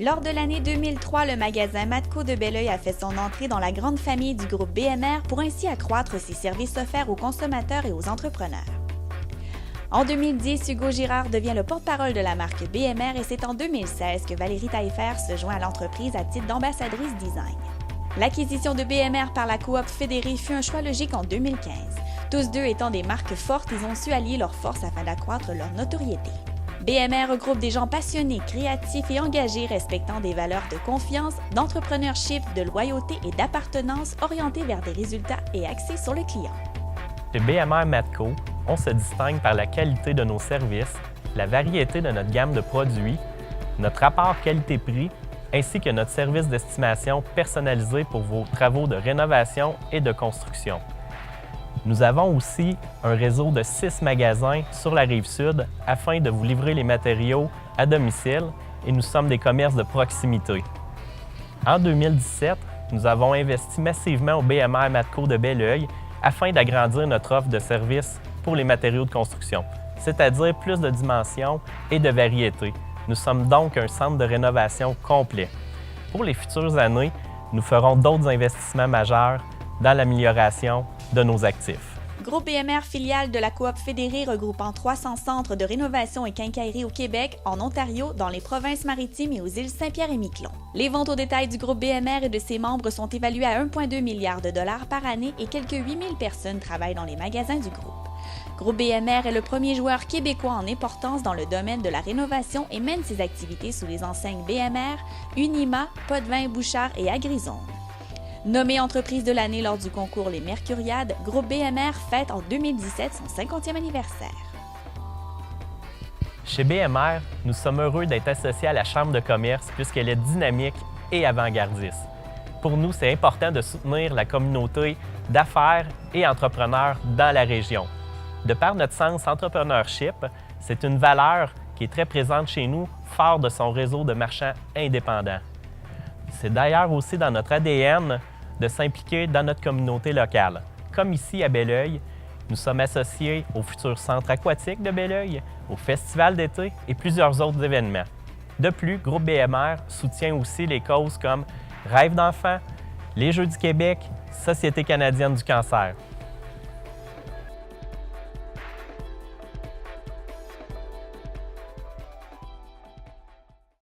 Lors de l'année 2003, le magasin Matco de Belleuil a fait son entrée dans la grande famille du groupe BMR pour ainsi accroître ses services offerts aux consommateurs et aux entrepreneurs. En 2010, Hugo Girard devient le porte-parole de la marque BMR et c'est en 2016 que Valérie Taillefer se joint à l'entreprise à titre d'ambassadrice design. L'acquisition de BMR par la coop Fédérée fut un choix logique en 2015. Tous deux étant des marques fortes, ils ont su allier leurs forces afin d'accroître leur notoriété. BMR regroupe des gens passionnés, créatifs et engagés respectant des valeurs de confiance, d'entrepreneurship, de loyauté et d'appartenance orientées vers des résultats et axés sur le client. Chez BMR Matco, on se distingue par la qualité de nos services, la variété de notre gamme de produits, notre rapport qualité-prix, ainsi que notre service d'estimation personnalisé pour vos travaux de rénovation et de construction. Nous avons aussi un réseau de 6 magasins sur la Rive-Sud afin de vous livrer les matériaux à domicile et nous sommes des commerces de proximité. En 2017, nous avons investi massivement au BMR Matco de Belleuil afin d'agrandir notre offre de services pour les matériaux de construction, c'est-à-dire plus de dimensions et de variété. Nous sommes donc un centre de rénovation complet. Pour les futures années, nous ferons d'autres investissements majeurs dans l'amélioration de nos actifs. Groupe BMR, filiale de la coop Fédérée regroupant 300 centres de rénovation et quincaillerie au Québec, en Ontario, dans les provinces maritimes et aux îles Saint-Pierre et Miquelon. Les ventes au détail du groupe BMR et de ses membres sont évaluées à 1,2 milliard de dollars par année et quelques 8000 personnes travaillent dans les magasins du groupe. Groupe BMR est le premier joueur québécois en importance dans le domaine de la rénovation et mène ses activités sous les enseignes BMR, Unima, Potvin Bouchard et Agrizone. Nommé entreprise de l'année lors du concours Les Mercuriades, Groupe BMR fête en 2017 son 50e anniversaire. Chez BMR, nous sommes heureux d'être associés à la Chambre de commerce puisqu'elle est dynamique et avant-gardiste. Pour nous, c'est important de soutenir la communauté d'affaires et entrepreneurs dans la région. De par notre sens entrepreneurship, c'est une valeur qui est très présente chez nous, fort de son réseau de marchands indépendants. C'est d'ailleurs aussi dans notre ADN de s'impliquer dans notre communauté locale. Comme ici à Belleuil, nous sommes associés au futur centre aquatique de Belleuil, au festival d'été et plusieurs autres événements. De plus, Groupe BMR soutient aussi les causes comme Rêve d'enfants, les Jeux du Québec, Société canadienne du cancer.